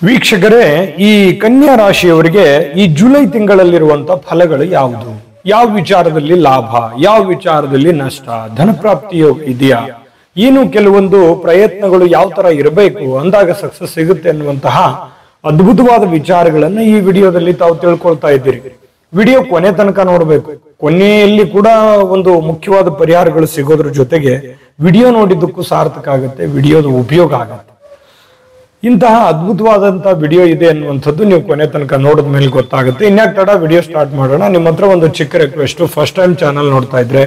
ವೀಕ್ಷಕರೇ, ಈ ಕನ್ಯಾ ರಾಶಿಯವರಿಗೆ ಈ ಜುಲೈ ತಿಂಗಳಲ್ಲಿರುವಂತಹ ಫಲಗಳು ಯಾವುದು? ಯಾವ ವಿಚಾರದಲ್ಲಿ ಲಾಭ, ಯಾವ ವಿಚಾರದಲ್ಲಿ ನಷ್ಟ, ಧನಪ್ರಾಪ್ತಿ ಇದೆಯಾ, ಏನು ಕೆಲವೊಂದು ಪ್ರಯತ್ನಗಳು ಯಾವ ತರ ಇರಬೇಕು ಅಂದಾಗ ಸಕ್ಸಸ್ ಸಿಗುತ್ತೆ ಅನ್ನುವಂತಹ ಅದ್ಭುತವಾದ ವಿಚಾರಗಳನ್ನ ಈ ವಿಡಿಯೋದಲ್ಲಿ ತಾವು ತಿಳ್ಕೊಳ್ತಾ ಇದ್ದೀರಿ. ವಿಡಿಯೋ ಕೊನೆ ತನಕ ನೋಡ್ಬೇಕು. ಕೊನೆಯಲ್ಲಿ ಕೂಡ ಒಂದು ಮುಖ್ಯವಾದ ಪರಿಹಾರಗಳು ಸಿಗೋದ್ರ ಜೊತೆಗೆ ವಿಡಿಯೋ ನೋಡಿದ್ದಕ್ಕೂ ಸಾರ್ಥಕ ಆಗುತ್ತೆ, ವಿಡಿಯೋದ ಉಪಯೋಗ ಆಗುತ್ತೆ. ಇಂತಹ ಅದ್ಭುತವಾದಂತಹ ವಿಡಿಯೋ ಇದೆ ಅನ್ನುವಂಥದ್ದು ನೀವು ಕೊನೆ ತನಕ ನೋಡಿದ ಮೇಲೆ ಗೊತ್ತಾಗುತ್ತೆ. ಇನ್ಯಾಕ್ ತಡ, ವಿಡಿಯೋ ಸ್ಟಾರ್ಟ್ ಮಾಡೋಣ. ನಿಮ್ಮ ಹತ್ರ ಒಂದು ಚಿಕ್ಕ ರಿಕ್ವೆಸ್ಟ್, ಫಸ್ಟ್ ಟೈಮ್ ಚಾನಲ್ ನೋಡ್ತಾ ಇದ್ರೆ,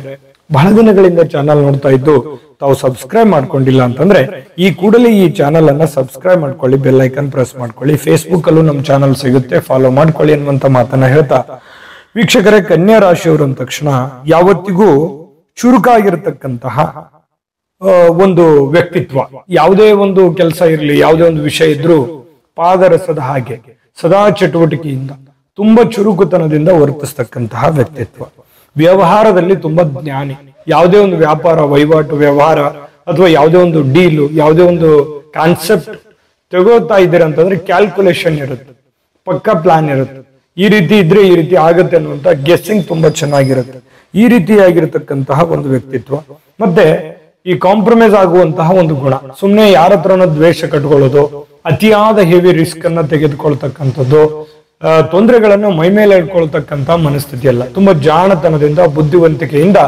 ಬಹಳ ದಿನಗಳಿಂದ ಚಾನಲ್ ನೋಡ್ತಾ ಇದ್ದು ತಾವು ಸಬ್ಸ್ಕ್ರೈಬ್ ಮಾಡ್ಕೊಂಡಿಲ್ಲ ಅಂತಂದ್ರೆ ಈ ಕೂಡಲೇ ಈ ಚಾನಲ್ ಅನ್ನ ಸಬ್ಸ್ಕ್ರೈಬ್ ಮಾಡ್ಕೊಳ್ಳಿ, ಬೆಲ್ ಐಕನ್ ಪ್ರೆಸ್ ಮಾಡ್ಕೊಳ್ಳಿ. ಫೇಸ್ಬುಕ್ ಅಲ್ಲೂ ನಮ್ಮ ಚಾನಲ್ ಸಿಗುತ್ತೆ, ಫಾಲೋ ಮಾಡ್ಕೊಳ್ಳಿ ಅನ್ನುವಂತ ಮಾತನ್ನ ಹೇಳ್ತಾ, ವೀಕ್ಷಕರೇ, ಕನ್ಯಾ ರಾಶಿಯವರು ಅಂದ ತಕ್ಷಣ ಯಾವತ್ತಿಗೂ ಚುರುಕಾಗಿರ್ತಕ್ಕಂತಹ ಒಂದು ವ್ಯಕ್ತಿತ್ವ. ಯಾವುದೇ ಒಂದು ಕೆಲಸ ಇರಲಿ, ಯಾವುದೇ ಒಂದು ವಿಷಯ ಇದ್ರೂ ಪಾದರಸದ ಹಾಗೆ ಸದಾ ಚಟುವಟಿಕೆಯಿಂದ ತುಂಬಾ ಚುರುಕುತನದಿಂದ ವರ್ತಿಸ್ತಕ್ಕಂತಹ ವ್ಯಕ್ತಿತ್ವ. ವ್ಯವಹಾರದಲ್ಲಿ ತುಂಬಾ ಜ್ಞಾನಿ. ಯಾವುದೇ ಒಂದು ವ್ಯಾಪಾರ, ವಹಿವಾಟು, ವ್ಯವಹಾರ ಅಥವಾ ಯಾವುದೇ ಒಂದು ಡೀಲು, ಯಾವುದೇ ಒಂದು ಕಾನ್ಸೆಪ್ಟ್ ತಗೋತಾ ಇದ್ದೀರ ಅಂತಂದ್ರೆ ಕ್ಯಾಲ್ಕುಲೇಷನ್ ಇರುತ್ತೆ, ಪಕ್ಕಾ ಪ್ಲಾನ್ ಇರುತ್ತೆ. ಈ ರೀತಿ ಇದ್ರೆ ಈ ರೀತಿ ಆಗುತ್ತೆ ಅನ್ನುವಂತ ಗೆಸ್ಸಿಂಗ್ ತುಂಬಾ ಚೆನ್ನಾಗಿರುತ್ತೆ. ಈ ರೀತಿಯಾಗಿರ್ತಕ್ಕಂತಹ ಒಂದು ವ್ಯಕ್ತಿತ್ವ. ಮತ್ತೆ ಈ ಕಾಂಪ್ರಮೈಸ್ ಆಗುವಂತಹ ಒಂದು ಗುಣ. ಸುಮ್ನೆ ಯಾರ ಹತ್ರನೋ ದ್ವೇಷ ಕಟ್ಕೊಳ್ಳೋದು, ಅತಿಯಾದ ಹೆವಿ ರಿಸ್ಕ್ ಅನ್ನ ತೆಗೆದುಕೊಳ್ತಕ್ಕಂಥದ್ದು, ತೊಂದರೆಗಳನ್ನು ಮೈಮೇಲೆ ಇಟ್ಕೊಳ್ತಕ್ಕಂತ ಮನಸ್ಥಿತಿ ಅಲ್ಲ. ತುಂಬಾ ಜಾಣತನದಿಂದ, ಬುದ್ಧಿವಂತಿಕೆಯಿಂದ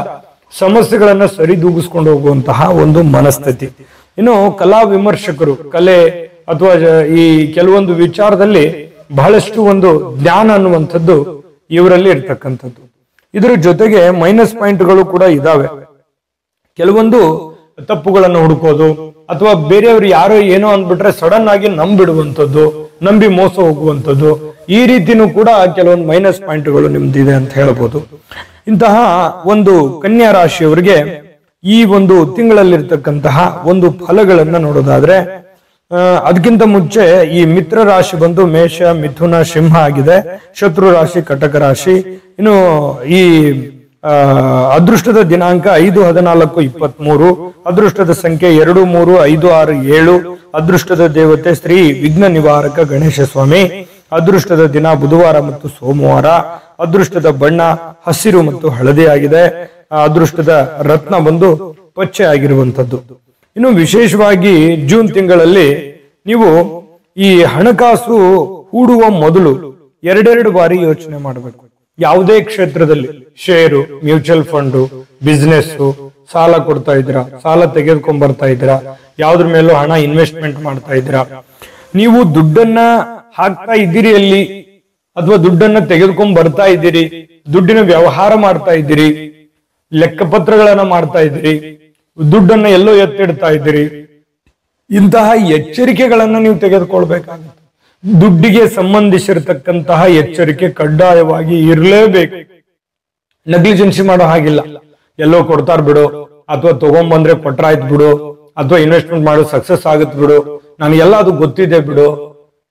ಸಮಸ್ಯೆಗಳನ್ನ ಸರಿದೂಗಿಸ್ಕೊಂಡು ಹೋಗುವಂತಹ ಒಂದು ಮನಸ್ಥಿತಿ. ಇನ್ನು ಕಲಾ ವಿಮರ್ಶಕರು, ಕಲೆ ಅಥವಾ ಈ ಕೆಲವೊಂದು ವಿಚಾರದಲ್ಲಿ ಬಹಳಷ್ಟು ಒಂದು ಜ್ಞಾನ ಅನ್ನುವಂಥದ್ದು ಇವರಲ್ಲಿ ಇರ್ತಕ್ಕಂಥದ್ದು. ಇದರ ಜೊತೆಗೆ ಮೈನಸ್ ಪಾಯಿಂಟ್ಗಳು ಕೂಡ ಇದಾವೆ. ಕೆಲವೊಂದು ತಪ್ಪುಗಳನ್ನು ಹುಡುಕೋದು ಅಥವಾ ಬೇರೆಯವರು ಯಾರೋ ಏನೋ ಅಂದ್ಬಿಟ್ರೆ ಸಡನ್ ಆಗಿ ನಂಬಿಡುವಂಥದ್ದು, ನಂಬಿ ಮೋಸ ಹೋಗುವಂಥದ್ದು, ಈ ರೀತಿನೂ ಕೂಡ ಕೆಲವೊಂದು ಮೈನಸ್ ಪಾಯಿಂಟ್ಗಳು ನಿಮ್ದಿದೆ ಅಂತ ಹೇಳ್ಬೋದು. ಇಂತಹ ಒಂದು ಕನ್ಯಾ ರಾಶಿಯವರಿಗೆ ಈ ಒಂದು ತಿಂಗಳಲ್ಲಿರ್ತಕ್ಕಂತಹ ಒಂದು ಫಲಗಳನ್ನ ನೋಡೋದಾದ್ರೆ, ಅದಕ್ಕಿಂತ ಮುಂಚೆ ಈ ಮಿತ್ರ ರಾಶಿ ಬಂದು ಮೇಷ, ಮಿಥುನ, ಸಿಂಹ ಆಗಿದೆ. ಶತ್ರು ರಾಶಿ ಕಟಕ ರಾಶಿ. ಇನ್ನು ಈ ಅದೃಷ್ಟದ ದಿನಾಂಕ 5-14-23, ಅದೃಷ್ಟದ ಸಂಖ್ಯೆ 2, 3, 5, 6, 7, ಅದೃಷ್ಟದ ದೇವತೆ ಶ್ರೀ ವಿಘ್ನ ನಿವಾರಕ ಗಣೇಶ ಸ್ವಾಮಿ, ಅದೃಷ್ಟದ ದಿನ ಬುಧವಾರ ಮತ್ತು ಸೋಮವಾರ, ಅದೃಷ್ಟದ ಬಣ್ಣ ಹಸಿರು ಮತ್ತು ಹಳದಿ ಆಗಿದೆ, ಅದೃಷ್ಟದ ರತ್ನ ಬಂದು ಪಚ್ಚೆ ಆಗಿರುವಂತದ್ದು. ಇನ್ನು ವಿಶೇಷವಾಗಿ ಜೂನ್ ತಿಂಗಳಲ್ಲಿ ನೀವು ಈ ಹಣಕಾಸು ಹೂಡುವ ಮೊದಲು 2 ಬಾರಿ ಯೋಚನೆ ಮಾಡಬೇಕು. ಯಾವುದೇ ಕ್ಷೇತ್ರದಲ್ಲಿ, ಷೇರು, ಮ್ಯೂಚುವಲ್ ಫಂಡ್, ಬಿಸ್ನೆಸ್, ಸಾಲ ಕೊಡ್ತಾ ಇದ್ದೀರಾ, ಸಾಲ ತೆಗೆದುಕೊಂಡ್ ಬರ್ತಾ ಇದ್ದೀರಾ, ಯಾವ್ದ್ರ ಮೇಲೂ ಹಣ ಇನ್ವೆಸ್ಟ್ಮೆಂಟ್ ಮಾಡ್ತಾ ಇದ್ದೀರಾ, ನೀವು ದುಡ್ಡನ್ನ ಹಾಕ್ತಾ ಇದ್ದೀರಿ ಅಲ್ಲಿ ಅಥವಾ ದುಡ್ಡನ್ನ ತೆಗೆದುಕೊಂಡ್ ಬರ್ತಾ ಇದ್ದೀರಿ, ದುಡ್ಡಿನ ವ್ಯವಹಾರ ಮಾಡ್ತಾ ಇದ್ದೀರಿ, ಲೆಕ್ಕಪತ್ರಗಳನ್ನ ಮಾಡ್ತಾ ಇದ್ದೀರಿ, ದುಡ್ಡನ್ನ ಎಲ್ಲೋ ಎತ್ತಿಡ್ತಾ ಇದ್ದೀರಿ, ಇಂತಹ ಎಚ್ಚರಿಕೆಗಳನ್ನ ನೀವು ತೆಗೆದುಕೊಳ್ಬೇಕಾಗುತ್ತೆ. ದುಡ್ಡಿಗೆ ಸಂಬಂಧಿಸಿರತಕ್ಕಂತಹ ಎಚ್ಚರಿಕೆ ಕಡ್ಡಾಯವಾಗಿ ಇರಲೇಬೇಕು. ನೆಗ್ಲಿಜೆನ್ಸಿ ಮಾಡೋ ಹಾಗಿಲ್ಲ. ಎಲ್ಲೋ ಕೊಡ್ತಾರ ಬಿಡು, ಅಥವಾ ತಗೊಂಡ್ಬಂದ್ರೆ ಕೊಟ್ರಾಯ್ತು ಬಿಡು, ಅಥವಾ ಇನ್ವೆಸ್ಟ್ಮೆಂಟ್ ಮಾಡೋ ಸಕ್ಸಸ್ ಆಗುತ್ತೆ ಬಿಡು, ನನಗೆಲ್ಲ ಅದು ಗೊತ್ತಿದೆ ಬಿಡು,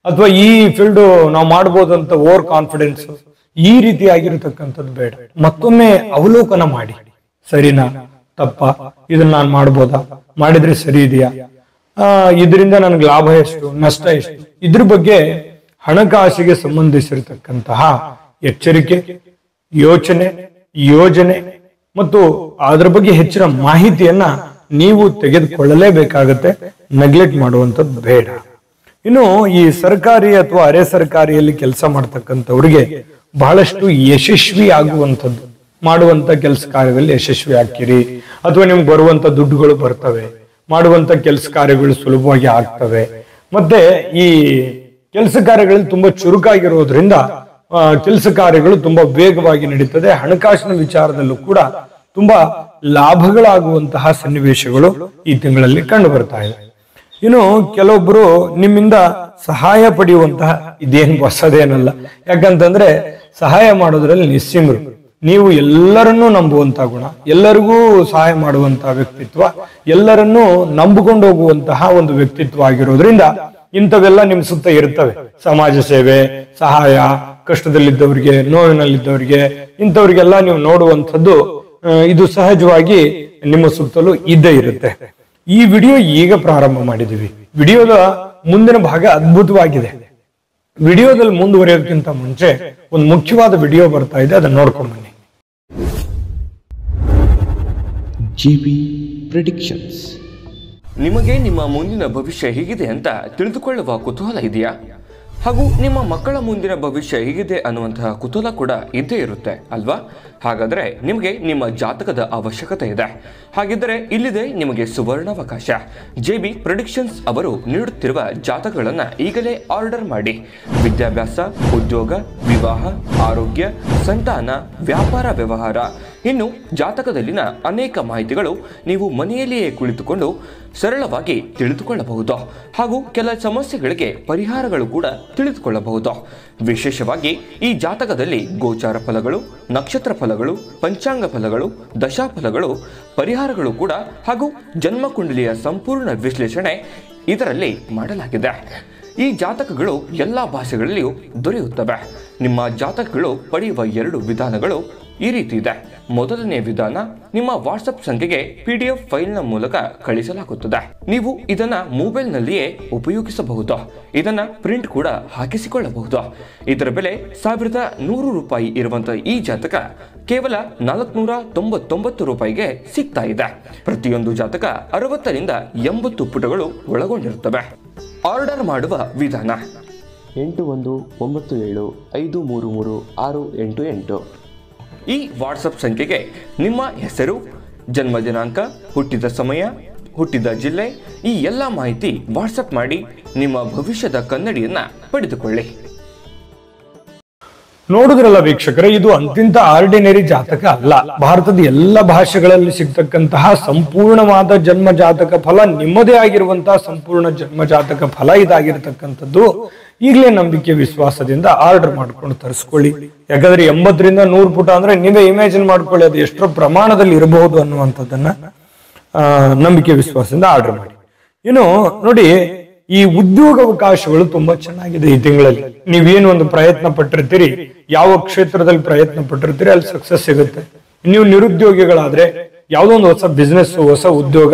ಅಥವಾ ಈ ಫೀಲ್ಡ್ ನಾವು ಮಾಡ್ಬೋದಂತ ಓವರ್ ಕಾನ್ಫಿಡೆನ್ಸ್, ಈ ರೀತಿಯಾಗಿರ್ತಕ್ಕಂಥದ್ದು ಬೇಡ. ಮತ್ತೊಮ್ಮೆ ಅವಲೋಕನ ಮಾಡಿ, ಸರಿನಾ ತಪ್ಪ, ಇದನ್ನ ನಾನು ಮಾಡ್ಬೋದಾ, ಮಾಡಿದ್ರೆ ಸರಿ ಇದೆಯಾ, ಇದರಿಂದ ನನಗೆ ಲಾಭ ಎಷ್ಟು, ನಷ್ಟ ಎಷ್ಟು, ಇದ್ರ ಬಗ್ಗೆ ಹಣಕಾಸಿಗೆ ಸಂಬಂಧಿಸಿರತಕ್ಕಂತಹ ಎಚ್ಚರಿಕೆ, ಯೋಚನೆ, ಯೋಜನೆ ಮತ್ತು ಅದರ ಬಗ್ಗೆ ಹೆಚ್ಚಿನ ಮಾಹಿತಿಯನ್ನ ನೀವು ತೆಗೆದುಕೊಳ್ಳಲೇಬೇಕಾಗತ್ತೆ. ನೆಗ್ಲೆಕ್ಟ್ ಮಾಡುವಂಥದ್ದು ಬೇಡ. ಇನ್ನು ಈ ಸರ್ಕಾರಿ ಅಥವಾ ಅರೆ ಸರ್ಕಾರಿಯಲ್ಲಿ ಕೆಲಸ ಮಾಡ್ತಕ್ಕಂಥವ್ರಿಗೆ ಬಹಳಷ್ಟು ಯಶಸ್ವಿ ಆಗುವಂಥದ್ದು, ಮಾಡುವಂತ ಕೆಲಸ ಕಾರ್ಯದಲ್ಲಿ ಯಶಸ್ವಿ ಆಗ್ತೀರಿ, ಅಥವಾ ನಿಮ್ಗೆ ಬರುವಂತ ದುಡ್ಡುಗಳು ಬರ್ತವೆ, ಮಾಡುವಂತ ಕೆಲಸ ಕಾರ್ಯಗಳು ಸುಲಭವಾಗಿ ಆಗ್ತವೆ. ಮತ್ತೆ ಈ ಕೆಲಸ ಕಾರ್ಯಗಳಲ್ಲಿ ತುಂಬಾ ಚುರುಕಾಗಿರೋದ್ರಿಂದ ಕೆಲಸ ಕಾರ್ಯಗಳು ತುಂಬಾ ವೇಗವಾಗಿ ನಡೀತದೆ. ಹಣಕಾಸಿನ ವಿಚಾರದಲ್ಲೂ ಕೂಡ ತುಂಬಾ ಲಾಭಗಳಾಗುವಂತಹ ಸನ್ನಿವೇಶಗಳು ಈ ತಿಂಗಳಲ್ಲಿ ಕಂಡು ಬರ್ತಾ ಇದೆ. ಇನ್ನು ಕೆಲವೊಬ್ರು ನಿಮ್ಮಿಂದ ಸಹಾಯ ಪಡೆಯುವಂತಹ, ಇದೇನು ಹೊಸದೇನಲ್ಲ, ಯಾಕಂತಂದ್ರೆ ಸಹಾಯ ಮಾಡೋದ್ರಲ್ಲಿ ನಿಸ್ಸೀಮರು. ನೀವು ಎಲ್ಲರನ್ನೂ ನಂಬುವಂತ ಗುಣ, ಎಲ್ಲರಿಗೂ ಸಹಾಯ ಮಾಡುವಂತಹ ವ್ಯಕ್ತಿತ್ವ, ಎಲ್ಲರನ್ನೂ ನಂಬಿಕೊಂಡು ಹೋಗುವಂತಹ ಒಂದು ವ್ಯಕ್ತಿತ್ವ ಆಗಿರೋದ್ರಿಂದ ಇಂಥವೆಲ್ಲ ನಿಮ್ ಸುತ್ತ ಇರ್ತವೆ. ಸಮಾಜ ಸೇವೆ, ಸಹಾಯ, ಕಷ್ಟದಲ್ಲಿದ್ದವರಿಗೆ, ನೋವಿನಲ್ಲಿದ್ದವರಿಗೆ, ಇಂಥವ್ರಿಗೆಲ್ಲ ನೀವು ನೋಡುವಂಥದ್ದು ಇದು ಸಹಜವಾಗಿ ನಿಮ್ಮ ಸುತ್ತಲೂ ಇದ್ದೇ ಇರುತ್ತೆ. ಈ ವಿಡಿಯೋ ಈಗ ಪ್ರಾರಂಭ ಮಾಡಿದೀವಿ. ವಿಡಿಯೋದ ಮುಂದಿನ ಭಾಗ ಅದ್ಭುತವಾಗಿದೆ. ವಿಡಿಯೋದಲ್ಲಿ ಮುಂದುವರಿಯೋದಕ್ಕಿಂತ ಮುಂಚೆ ಒಂದು ಮುಖ್ಯವಾದ ವಿಡಿಯೋ ಬರ್ತಾ ಇದೆ, ಅದನ್ನ ನೋಡ್ಕೊಂಡು ಬನ್ನಿ. GB predictions. ನಿಮಗೆ ನಿಮ್ಮ ಮುಂದಿನ ಭವಿಷ್ಯ ಹೇಗಿದೆ ಅಂತ ತಿಳಿದುಕೊಳ್ಳುವ ಕುತೂಹಲ ಇದೆಯಾ? ಹಾಗೂ ನಿಮ್ಮ ಮಕ್ಕಳ ಮುಂದಿನ ಭವಿಷ್ಯ ಹೇಗಿದೆ ಅನ್ನುವಂತಹ ಕುತೂಹಲ ಕೂಡ ಇದ್ದೇ ಇರುತ್ತೆ ಅಲ್ವಾ? ಹಾಗಾದರೆ ನಿಮಗೆ ನಿಮ್ಮ ಜಾತಕದ ಅವಶ್ಯಕತೆ ಇದೆ. ಹಾಗಿದ್ದರೆ ಇಲ್ಲಿದೆ ನಿಮಗೆ ಸುವರ್ಣಾವಕಾಶ. JB ಪ್ರೆಡಿಕ್ಷನ್ಸ್ ಅವರು ನೀಡುತ್ತಿರುವ ಜಾತಕಗಳನ್ನು ಈಗಲೇ ಆರ್ಡರ್ ಮಾಡಿ. ವಿದ್ಯಾಭ್ಯಾಸ, ಉದ್ಯೋಗ, ವಿವಾಹ, ಆರೋಗ್ಯ, ಸಂತಾನ, ವ್ಯಾಪಾರ ವ್ಯವಹಾರ, ಇನ್ನು ಜಾತಕದಲ್ಲಿನ ಅನೇಕ ಮಾಹಿತಿಗಳು ನೀವು ಮನೆಯಲ್ಲಿಯೇ ಕುಳಿತುಕೊಂಡು ಸರಳವಾಗಿ ತಿಳಿದುಕೊಳ್ಳಬಹುದು. ಹಾಗೂ ಕೆಲ ಸಮಸ್ಯೆಗಳಿಗೆ ಪರಿಹಾರಗಳು ಕೂಡ ತಿಳಿದುಕೊಳ್ಳಬಹುದು. ವಿಶೇಷವಾಗಿ ಈ ಜಾತಕದಲ್ಲಿ ಗೋಚಾರ ಫಲಗಳು, ನಕ್ಷತ್ರ ಫಲಗಳು, ಪಂಚಾಂಗ ಫಲಗಳು, ದಶಾಫಲಗಳು, ಪರಿಹಾರಗಳು ಕೂಡ ಹಾಗೂ ಜನ್ಮಕುಂಡಲಿಯ ಸಂಪೂರ್ಣ ವಿಶ್ಲೇಷಣೆ ಇದರಲ್ಲಿ ಮಾಡಲಾಗಿದೆ. ಈ ಜಾತಕಗಳು ಎಲ್ಲ ಭಾಷೆಗಳಲ್ಲಿಯೂ ದೊರೆಯುತ್ತವೆ. ನಿಮ್ಮ ಜಾತಕಗಳು ಪಡೆಯುವ 2 ವಿಧಾನಗಳು ಈ ರೀತಿ ಇದೆ. ಮೊದಲನೇ ವಿಧಾನ, ನಿಮ್ಮ ವಾಟ್ಸಪ್ ಸಂಖ್ಯೆಗೆ PDF ಫೈಲ್ನ ಮೂಲಕ ಕಳಿಸಲಾಗುತ್ತದೆ. ನೀವು ಇದನ್ನ ಮೊಬೈಲ್ನಲ್ಲಿಯೇ ಉಪಯೋಗಿಸಬಹುದು. ಇದನ್ನ ಪ್ರಿಂಟ್ ಕೂಡ ಹಾಕಿಸಿಕೊಳ್ಳಬಹುದು. ಇದರ ಬೆಲೆ 1100 ರೂಪಾಯಿ ಇರುವಂತಹ ಈ ಜಾತಕ ಕೇವಲ 499 ರೂಪಾಯಿಗೆ ಸಿಗ್ತಾ ಇದೆ. ಪ್ರತಿಯೊಂದು ಜಾತಕ 60 ರಿಂದ 80 ಪುಟಗಳು ಒಳಗೊಂಡಿರುತ್ತವೆ. ಆರ್ಡರ್ ಮಾಡುವ ವಿಧಾನ: 8197533688. ಈ ವಾಟ್ಸಪ್ ಸಂಖ್ಯೆಗೆ ನಿಮ್ಮ ಹೆಸರು, ಜನ್ಮ ದಿನಾಂಕ, ಹುಟ್ಟಿದ ಸಮಯ, ಹುಟ್ಟಿದ ಜಿಲ್ಲೆ, ಈ ಎಲ್ಲ ಮಾಹಿತಿ ವಾಟ್ಸಪ್ ಮಾಡಿ ನಿಮ್ಮ ಭವಿಷ್ಯದ ಕನ್ನಡಿಯನ್ನ ಪಡೆದುಕೊಳ್ಳಿ. ನೋಡುದ್ರಲ್ಲ ವೀಕ್ಷಕರೇ, ಇದು ಅಂತಿಂತ ಆರ್ಡಿನರಿ ಜಾತಕ ಅಲ್ಲ. ಭಾರತದ ಎಲ್ಲ ಭಾಷೆಗಳಲ್ಲಿ ಸಿಗ್ತಕ್ಕಂತಹ ಸಂಪೂರ್ಣವಾದ ಜನ್ಮ ಜಾತಕ ಫಲ, ನಿಮ್ಮದೇ ಆಗಿರುವಂತಹ ಸಂಪೂರ್ಣ ಜನ್ಮ ಜಾತಕ ಫಲ ಇದಾಗಿರ್ತಕ್ಕಂಥದ್ದು. ಈಗಲೇ ನಂಬಿಕೆ ವಿಶ್ವಾಸದಿಂದ ಆರ್ಡರ್ ಮಾಡ್ಕೊಂಡು ತರಿಸ್ಕೊಳ್ಳಿ. ಯಾಕಂದ್ರೆ 80 ರಿಂದ 100 ಪುಟ ಅಂದ್ರೆ ನೀವೇ ಇಮ್ಯಾಜಿನ್ ಮಾಡ್ಕೊಳ್ಳಿ ಅದು ಎಷ್ಟೋ ಪ್ರಮಾಣದಲ್ಲಿ ಇರಬಹುದು ಅನ್ನುವಂಥದ್ದನ್ನ ನಂಬಿಕೆ ವಿಶ್ವಾಸದಿಂದ ಆರ್ಡರ್ ಮಾಡಿ. ಇನ್ನು ನೋಡಿ, ಈ ಉದ್ಯೋಗ ಅವಕಾಶಗಳು ತುಂಬಾ ಚೆನ್ನಾಗಿದೆ ಈ ತಿಂಗಳಲ್ಲಿ. ನೀವೇನು ಒಂದು ಪ್ರಯತ್ನ ಪಟ್ಟಿರ್ತೀರಿ, ಯಾವ ಕ್ಷೇತ್ರದಲ್ಲಿ ಪ್ರಯತ್ನ ಪಟ್ಟಿರ್ತೀರಿ ಅಲ್ಲಿ ಸಕ್ಸಸ್ ಸಿಗುತ್ತೆ. ನೀವು ನಿರುದ್ಯೋಗಿಗಳಾದ್ರೆ ಯಾವುದೋ ಒಂದು ಹೊಸ ಬಿಸ್ನೆಸ್, ಹೊಸ ಉದ್ಯೋಗ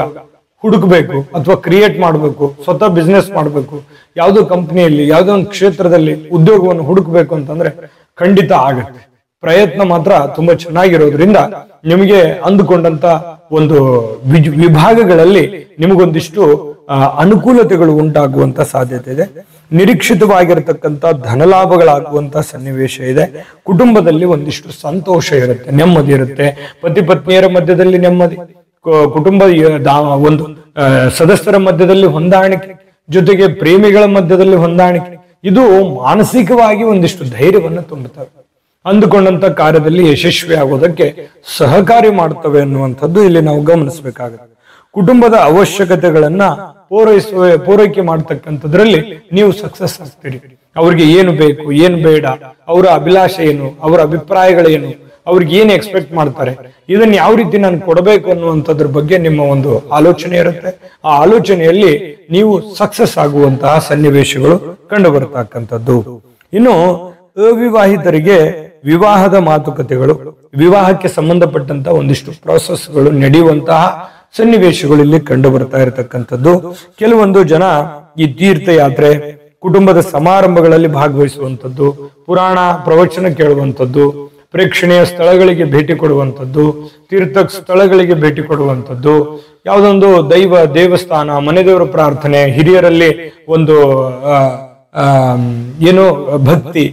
ಹುಡುಕ್ಬೇಕು ಅಥವಾ ಕ್ರಿಯೇಟ್ ಮಾಡಬೇಕು, ಸ್ವತಃ ಬಿಸ್ನೆಸ್ ಮಾಡಬೇಕು, ಯಾವುದೋ ಕಂಪನಿಯಲ್ಲಿ ಯಾವುದೋ ಒಂದು ಕ್ಷೇತ್ರದಲ್ಲಿ ಉದ್ಯೋಗವನ್ನು ಹುಡುಕ್ಬೇಕು ಅಂತಂದ್ರೆ ಖಂಡಿತ ಆಗುತ್ತೆ. ಪ್ರಯತ್ನ ಮಾತ್ರ ತುಂಬಾ ಚೆನ್ನಾಗಿರೋದ್ರಿಂದ ನಿಮಗೆ ಅಂದುಕೊಂಡಂತ ಒಂದು ವಿಭಾಗಗಳಲ್ಲಿ ನಿಮಗೊಂದಿಷ್ಟು ಅನುಕೂಲತೆಗಳು ಉಂಟಾಗುವಂತ ಸಾಧ್ಯತೆ ಇದೆ. ನಿರೀಕ್ಷಿತವಾಗಿರತಕ್ಕಂತ ಧನಲಾಭಗಳಾಗುವಂತ ಸನ್ನಿವೇಶ ಇದೆ. ಕುಟುಂಬದಲ್ಲಿ ಒಂದಿಷ್ಟು ಸಂತೋಷ ಇರುತ್ತೆ, ನೆಮ್ಮದಿ ಇರುತ್ತೆ. ಪತಿ ಪತ್ನಿಯರ ಮಧ್ಯದಲ್ಲಿ ನೆಮ್ಮದಿ, ಕುಟುಂಬ ಒಂದು ಸದಸ್ಯರ ಮಧ್ಯದಲ್ಲಿ ಹೊಂದಾಣಿಕೆ, ಜೊತೆಗೆ ಪ್ರೇಮಿಗಳ ಮಧ್ಯದಲ್ಲಿ ಹೊಂದಾಣಿಕೆ, ಇದು ಮಾನಸಿಕವಾಗಿ ಒಂದಿಷ್ಟು ಧೈರ್ಯವನ್ನು ತುಂಬುತ್ತವೆ. ಅಂದುಕೊಂಡಂತ ಕಾರ್ಯದಲ್ಲಿ ಯಶಸ್ವಿ ಆಗೋದಕ್ಕೆ ಸಹಕಾರಿ ಮಾಡ್ತವೆ ಅನ್ನುವಂಥದ್ದು ಇಲ್ಲಿ ನಾವು ಗಮನಿಸಬೇಕಾಗುತ್ತೆ. ಕುಟುಂಬದ ಅವಶ್ಯಕತೆಗಳನ್ನ ಪೂರೈಕೆ ಮಾಡ್ತಕ್ಕಂಥದ್ರಲ್ಲಿ ನೀವು ಸಕ್ಸಸ್ ಆಗ್ತೀರಿ. ಅವ್ರಿಗೆ ಏನು ಬೇಕು, ಏನು ಬೇಡ, ಅವರ ಅಭಿಲಾಷೆ ಏನು, ಅವರ ಅಭಿಪ್ರಾಯಗಳೇನು, ಅವ್ರಿಗೆ ಏನು ಎಕ್ಸ್ಪೆಕ್ಟ್ ಮಾಡ್ತಾರೆ, ಇದನ್ನ ಯಾವ ರೀತಿ ನಾನು ಕೊಡಬೇಕು ಅನ್ನುವಂಥದ್ರ ಬಗ್ಗೆ ನಿಮ್ಮ ಒಂದು ಆಲೋಚನೆ ಇರುತ್ತೆ. ಆ ಆಲೋಚನೆಯಲ್ಲಿ ನೀವು ಸಕ್ಸಸ್ ಆಗುವಂತಹ ಸನ್ನಿವೇಶಗಳು ಕಂಡು ಬರತಕ್ಕಂಥದ್ದು. ಇನ್ನು ಅವಿವಾಹಿತರಿಗೆ ವಿವಾಹದ ಮಾತುಕತೆಗಳು, ವಿವಾಹಕ್ಕೆ ಸಂಬಂಧಪಟ್ಟಂತ ಒಂದಿಷ್ಟು ಪ್ರೋಸೆಸ್ಗಳು ನಡೆಯುವಂತಹ ಸನ್ನಿವೇಶಗಳು ಇಲ್ಲಿ ಕಂಡು ಬರ್ತಾ ಇರತಕ್ಕಂಥದ್ದು. ಕೆಲವೊಂದು ಜನ ಈ ತೀರ್ಥಯಾತ್ರೆ, ಕುಟುಂಬದ ಸಮಾರಂಭಗಳಲ್ಲಿ ಭಾಗವಹಿಸುವಂಥದ್ದು, ಪುರಾಣ ಪ್ರವಚನ ಕೇಳುವಂಥದ್ದು, ಪ್ರೇಕ್ಷಣೀಯ ಸ್ಥಳಗಳಿಗೆ ಭೇಟಿ ಕೊಡುವಂಥದ್ದು, ತೀರ್ಥ ಸ್ಥಳಗಳಿಗೆ ಭೇಟಿ ಕೊಡುವಂಥದ್ದು, ಯಾವುದೊಂದು ದೇವಸ್ಥಾನ, ಮನೆ ದೇವರ ಪ್ರಾರ್ಥನೆ, ಹಿರಿಯರಲ್ಲಿ ಒಂದು ಏನು ಭಕ್ತಿ,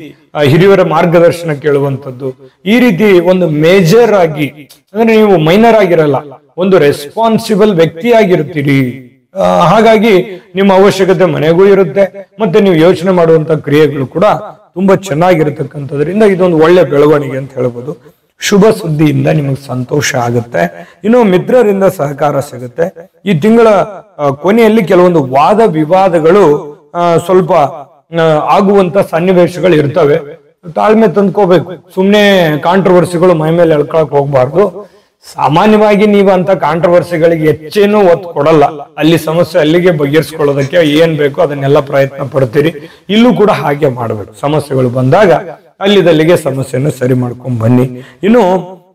ಹಿರಿಯರ ಮಾರ್ಗದರ್ಶನ ಕೇಳುವಂಥದ್ದು, ಈ ರೀತಿ ಒಂದು ಮೇಜರ್ ಆಗಿ, ಅಂದ್ರೆ ನೀವು ಮೈನರ್ ಆಗಿರಲ್ಲ, ಒಂದು ರೆಸ್ಪಾನ್ಸಿಬಲ್ ವ್ಯಕ್ತಿಯಾಗಿರ್ತೀರಿ. ಹಾಗಾಗಿ ನಿಮ್ಮ ಅವಶ್ಯಕತೆ ಮನೆಗೂ ಇರುತ್ತೆ, ಮತ್ತೆ ನೀವು ಯೋಚನೆ ಮಾಡುವಂತ ಕ್ರಿಯೆಗಳು ಕೂಡ ತುಂಬಾ ಚೆನ್ನಾಗಿರತಕ್ಕಂಥದ್ರಿಂದ ಇದೊಂದು ಒಳ್ಳೆ ಬೆಳವಣಿಗೆ ಅಂತ ಹೇಳ್ಬೋದು. ಶುಭ ಸುದ್ದಿಯಿಂದ ನಿಮಗೆ ಸಂತೋಷ ಆಗುತ್ತೆ. ಇನ್ನು ಮಿತ್ರರಿಂದ ಸಹಕಾರ ಸಿಗುತ್ತೆ. ಈ ತಿಂಗಳ ಕೊನೆಯಲ್ಲಿ ಕೆಲವೊಂದು ವಾದ ವಿವಾದಗಳು ಸ್ವಲ್ಪ ಆಗುವಂತ ಸನ್ನಿವೇಶಗಳು ಇರ್ತವೆ. ತಾಳ್ಮೆ ತಂದ್ಕೋಬೇಕು. ಸುಮ್ನೆ ಕಾಂಟ್ರವರ್ಸಿಗಳು ಮೈ ಮೇಲೆ ಎಳ್ಕೊಳಕ್ ಹೋಗ್ಬಾರ್ದು. ಸಾಮಾನ್ಯವಾಗಿ ನೀವು ಅಂತ ಕಾಂಟ್ರವರ್ಸಿಗಳಿಗೆ ಹೆಚ್ಚೇನು ಒತ್ತು ಕೊಡಲ್ಲ. ಅಲ್ಲಿ ಸಮಸ್ಯೆ ಅಲ್ಲಿಗೆ ಬಗೆಹರಿಸ್ಕೊಳ್ಳೋದಕ್ಕೆ ಏನ್ ಬೇಕೋ ಅದನ್ನೆಲ್ಲ ಪ್ರಯತ್ನ ಪಡ್ತೀರಿ. ಇಲ್ಲೂ ಕೂಡ ಹಾಗೆ ಮಾಡ್ಬೇಕು. ಸಮಸ್ಯೆಗಳು ಬಂದಾಗ ಅಲ್ಲಿದಲ್ಲಿಗೆ ಸಮಸ್ಯೆಯನ್ನು ಸರಿ ಮಾಡ್ಕೊಂಡ್ ಬನ್ನಿ. ಇನ್ನು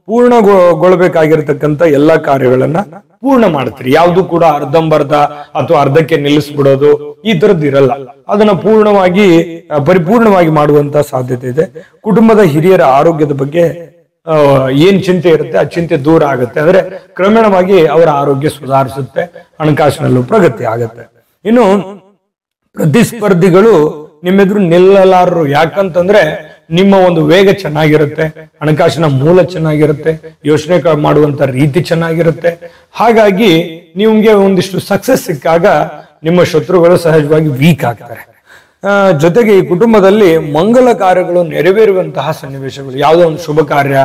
ಪೂರ್ಣಗೊಳ್ಳಬೇಕಾಗಿರ್ತಕ್ಕಂಥ ಎಲ್ಲಾ ಕಾರ್ಯಗಳನ್ನ ಪೂರ್ಣ ಮಾಡ್ತೀರಿ. ಯಾವುದು ಕೂಡ ಅರ್ಧಂಬರ್ಧ ಅಥವಾ ಅರ್ಧಕ್ಕೆ ನಿಲ್ಲಿಸ್ಬಿಡೋದು ಈ ತರದ್ದು ಇರಲ್ಲ. ಅದನ್ನ ಪೂರ್ಣವಾಗಿ ಪರಿಪೂರ್ಣವಾಗಿ ಮಾಡುವಂತ ಸಾಧ್ಯತೆ ಇದೆ. ಕುಟುಂಬದ ಹಿರಿಯರ ಆರೋಗ್ಯದ ಬಗ್ಗೆ ಏನ್ ಚಿಂತೆ ಇರುತ್ತೆ ಆ ಚಿಂತೆ ದೂರ ಆಗುತ್ತೆ. ಅಂದ್ರೆ ಕ್ರಮೇಣವಾಗಿ ಅವರ ಆರೋಗ್ಯ ಸುಧಾರಿಸುತ್ತೆ, ಹಣಕಾಸಿನಲ್ಲೂ ಪ್ರಗತಿ ಆಗುತ್ತೆ. ಇನ್ನು ಪ್ರತಿಸ್ಪರ್ಧಿಗಳು ನಿಮ್ಮೆದುರು ನಿಲ್ಲಲಾರರು. ಯಾಕಂತಂದ್ರೆ ನಿಮ್ಮ ಒಂದು ವೇಗ ಚೆನ್ನಾಗಿರುತ್ತೆ, ಹಣಕಾಸಿನ ಮೂಲ ಚೆನ್ನಾಗಿರುತ್ತೆ, ಯೋಚನೆ ಮಾಡುವಂತ ರೀತಿ ಚೆನ್ನಾಗಿರುತ್ತೆ. ಹಾಗಾಗಿ ನಿಮ್ಗೆ ಒಂದಿಷ್ಟು ಸಕ್ಸಸ್ ಸಿಕ್ಕಾಗ ನಿಮ್ಮ ಶತ್ರುಗಳು ಸಹಜವಾಗಿ ವೀಕ್ ಆಗ್ತಾರೆ. ಜೊತೆಗೆ ಈ ಕುಟುಂಬದಲ್ಲಿ ಮಂಗಲ ಕಾರ್ಯಗಳು ನೆರವೇರುವಂತಹ ಸನ್ನಿವೇಶಗಳು, ಯಾವುದೋ ಒಂದು ಶುಭ ಕಾರ್ಯ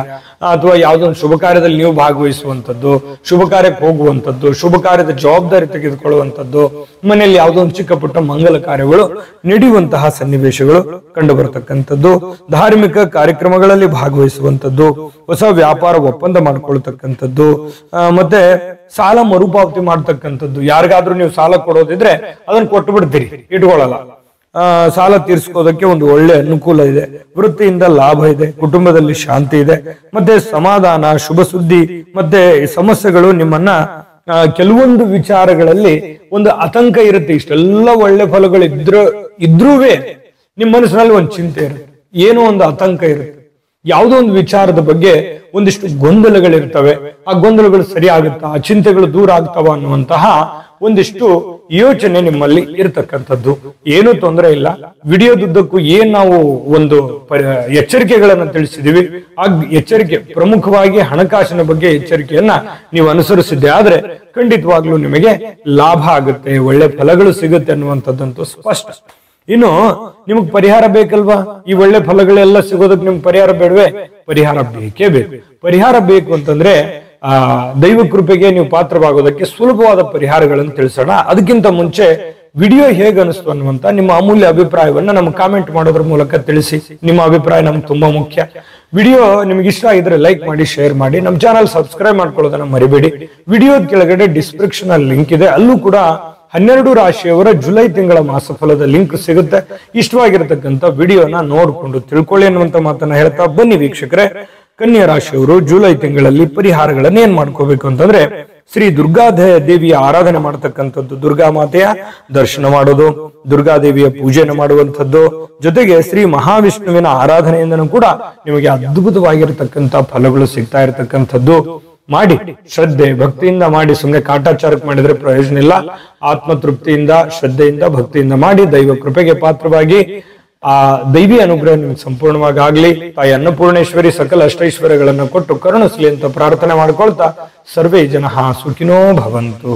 ಅಥವಾ ಯಾವುದೋ ಒಂದು ಶುಭ ಕಾರ್ಯದಲ್ಲಿ ನೀವು ಭಾಗವಹಿಸುವಂಥದ್ದು, ಶುಭ ಕಾರ್ಯಕ್ಕೆ ಹೋಗುವಂಥದ್ದು, ಶುಭ ಕಾರ್ಯದ ಜವಾಬ್ದಾರಿ ತೆಗೆದುಕೊಳ್ಳುವಂಥದ್ದು, ಮನೆಯಲ್ಲಿ ಯಾವುದೋ ಒಂದು ಚಿಕ್ಕ ಪುಟ್ಟ ಮಂಗಲ ಕಾರ್ಯಗಳು ನಡೆಯುವಂತಹ ಸನ್ನಿವೇಶಗಳು ಕಂಡು ಬರತಕ್ಕಂಥದ್ದು. ಧಾರ್ಮಿಕ ಕಾರ್ಯಕ್ರಮಗಳಲ್ಲಿ ಭಾಗವಹಿಸುವಂಥದ್ದು, ಹೊಸ ವ್ಯಾಪಾರ ಒಪ್ಪಂದ ಮಾಡ್ಕೊಳ್ತಕ್ಕಂಥದ್ದು, ಮತ್ತೆ ಸಾಲ ಮರುಪಾವತಿ ಮಾಡ್ತಕ್ಕಂಥದ್ದು. ಯಾರಿಗಾದ್ರೂ ನೀವು ಸಾಲ ಕೊಡೋದಿದ್ರೆ ಅದನ್ನ ಕೊಟ್ಟು ಬಿಡ್ತೀರಿ, ಇಟ್ಕೊಳ್ಳಲ್ಲ. ಸಾಲ ತೀರಿಸ್ಕೋದಕ್ಕೆ ಒಂದು ಒಳ್ಳೆ ಅನುಕೂಲ ಇದೆ. ವೃತ್ತಿಯಿಂದ ಲಾಭ ಇದೆ, ಕುಟುಂಬದಲ್ಲಿ ಶಾಂತಿ ಇದೆ, ಮತ್ತೆ ಸಮಾಧಾನ, ಶುಭ ಸುದ್ದಿ, ಮತ್ತೆ ಸಮಸ್ಯೆಗಳು ನಿಮ್ಮನ್ನ ಕೆಲವೊಂದು ವಿಚಾರಗಳಲ್ಲಿ ಒಂದು ಆತಂಕ ಇರುತ್ತೆ. ಇಷ್ಟೆಲ್ಲ ಒಳ್ಳೆ ಫಲಗಳು ಇದ್ರೂವೇ ನಿಮ್ಮ ಮನಸ್ಸಿನಲ್ಲಿ ಒಂದು ಚಿಂತೆ ಇರುತ್ತೆ, ಏನೋ ಒಂದು ಆತಂಕ ಇರುತ್ತೆ. ಯಾವುದೋ ಒಂದು ವಿಚಾರದ ಬಗ್ಗೆ ಒಂದಿಷ್ಟು ಗೊಂದಲಗಳಿರ್ತವೆ. ಆ ಗೊಂದಲಗಳು ಸರಿ ಆಗುತ್ತಾ, ಆ ಚಿಂತೆಗಳು ದೂರ ಆಗ್ತಾವ ಅನ್ನುವಂತಹ ಒಂದಿಷ್ಟು ಯೋಚನೆ ನಿಮ್ಮಲ್ಲಿ ಇರತಕ್ಕಂಥದ್ದು. ಏನೂ ತೊಂದರೆ ಇಲ್ಲ. ವಿಡಿಯೋದುದ್ದಕ್ಕೂ ಏನ್ ನಾವು ಒಂದು ಎಚ್ಚರಿಕೆಗಳನ್ನ ತಿಳಿಸಿದೀವಿ, ಆ ಎಚ್ಚರಿಕೆ ಪ್ರಮುಖವಾಗಿ ಹಣಕಾಸಿನ ಬಗ್ಗೆ ಎಚ್ಚರಿಕೆಯನ್ನ ನೀವು ಅನುಸರಿಸಿದ್ದೆ ಆದ್ರೆ ಖಂಡಿತವಾಗ್ಲೂ ನಿಮಗೆ ಲಾಭ ಆಗುತ್ತೆ, ಒಳ್ಳೆ ಫಲಗಳು ಸಿಗುತ್ತೆ ಅನ್ನುವಂಥದ್ದಂತೂ ಸ್ಪಷ್ಟ. ಇನ್ನು ನಿಮಗ್ ಪರಿಹಾರ ಬೇಕಲ್ವಾ? ಈ ಒಳ್ಳೆ ಫಲಗಳೆಲ್ಲ ಸಿಗೋದಕ್ಕೆ ನಿಮ್ಗೆ ಪರಿಹಾರ ಬೇಡವೇ? ಪರಿಹಾರ ಬೇಕೇ ಬೇಕು. ಪರಿಹಾರ ಬೇಕು ಅಂತಂದ್ರೆ ದೈವ ಕೃಪೆಗೆ ನೀವು ಪಾತ್ರವಾಗೋದಕ್ಕೆ ಸುಲಭವಾದ ಪರಿಹಾರಗಳನ್ನು ತಿಳಿಸೋಣ. ಅದಕ್ಕಿಂತ ಮುಂಚೆ ವಿಡಿಯೋ ಹೇಗೆ ಅನಿಸ್ತು ಅನ್ನುವಂತ ನಿಮ್ಮ ಅಮೂಲ್ಯ ಅಭಿಪ್ರಾಯವನ್ನ ನಮ್ಗೆ ಕಾಮೆಂಟ್ ಮಾಡೋದ್ರ ಮೂಲಕ ತಿಳಿಸಿ. ನಿಮ್ಮ ಅಭಿಪ್ರಾಯ ನಮ್ಗೆ ತುಂಬಾ ಮುಖ್ಯ. ವಿಡಿಯೋ ನಿಮ್ಗೆ ಇಷ್ಟ ಆಗಿದ್ರೆ ಲೈಕ್ ಮಾಡಿ, ಶೇರ್ ಮಾಡಿ. ನಮ್ಮ ಚಾನಲ್ ಸಬ್ಸ್ಕ್ರೈಬ್ ಮಾಡ್ಕೊಳ್ಳೋದನ್ನ ಮರಿಬೇಡಿ. ವಿಡಿಯೋದ ಕೆಳಗಡೆ ಡಿಸ್ಕ್ರಿಪ್ಷನ್ ಅಲ್ಲಿ ಲಿಂಕ್ ಇದೆ, ಅಲ್ಲೂ ಕೂಡ 12 ರಾಶಿಯವರ ಜುಲೈ ತಿಂಗಳ ಮಾಸಫಲದ ಲಿಂಕ್ ಸಿಗುತ್ತೆ. ಇಷ್ಟವಾಗಿರತಕ್ಕಂಥ ವಿಡಿಯೋನ ನೋಡ್ಕೊಂಡು ತಿಳ್ಕೊಳ್ಳಿ ಅನ್ನುವಂತ ಮಾತನ್ನ ಹೇಳ್ತಾ ಬನ್ನಿ ವೀಕ್ಷಕರೇ. ಕನ್ಯಾ ರಾಶಿಯವರು ಜುಲೈ ತಿಂಗಳಲ್ಲಿ ಪರಿಹಾರಗಳನ್ನ ಏನ್ ಮಾಡ್ಕೋಬೇಕು ಅಂತಂದ್ರೆ, ಶ್ರೀ ದುರ್ಗಾ ದೇವಿಯ ಆರಾಧನೆ ಮಾಡತಕ್ಕಂಥದ್ದು, ದುರ್ಗಾ ಮಾತೆಯ ದರ್ಶನ ಮಾಡೋದು, ದುರ್ಗಾದೇವಿಯ ಪೂಜೆಯನ್ನು ಮಾಡುವಂಥದ್ದು, ಜೊತೆಗೆ ಶ್ರೀ ಮಹಾವಿಷ್ಣುವಿನ ಆರಾಧನೆಯಿಂದನೂ ಕೂಡ ನಿಮಗೆ ಅದ್ಭುತವಾಗಿರತಕ್ಕಂಥ ಫಲಗಳು ಸಿಗ್ತಾ ಇರತಕ್ಕಂಥದ್ದು. ಮಾಡಿ, ಶ್ರದ್ಧೆ ಭಕ್ತಿಯಿಂದ ಮಾಡಿ. ಸುಮ್ಮನೆ ಕಾಟಾಚಾರಕ್ಕೆ ಮಾಡಿದ್ರೆ ಪ್ರಯೋಜನ ಇಲ್ಲ. ಆತ್ಮತೃಪ್ತಿಯಿಂದ, ಶ್ರದ್ಧೆಯಿಂದ, ಭಕ್ತಿಯಿಂದ ಮಾಡಿ. ದೈವ ಕೃಪೆಗೆ ಪಾತ್ರವಾಗಿ ಆ ದೈವಿ ಅನುಗ್ರಹ ನಿಮ್ಗೆ ಸಂಪೂರ್ಣವಾಗಿ ಆಗ್ಲಿ. ತಾಯಿ ಅನ್ನಪೂರ್ಣೇಶ್ವರಿ ಸಕಲ ಅಷ್ಟೈಶ್ವರ್ಯಗಳನ್ನು ಕೊಟ್ಟು ಕರುಣಿಸ್ಲಿ ಅಂತ ಪ್ರಾರ್ಥನೆ ಮಾಡ್ಕೊಳ್ತಾ ಸರ್ವೇ ಜನಃ ಸುಖಿನೋ ಭವಂತು.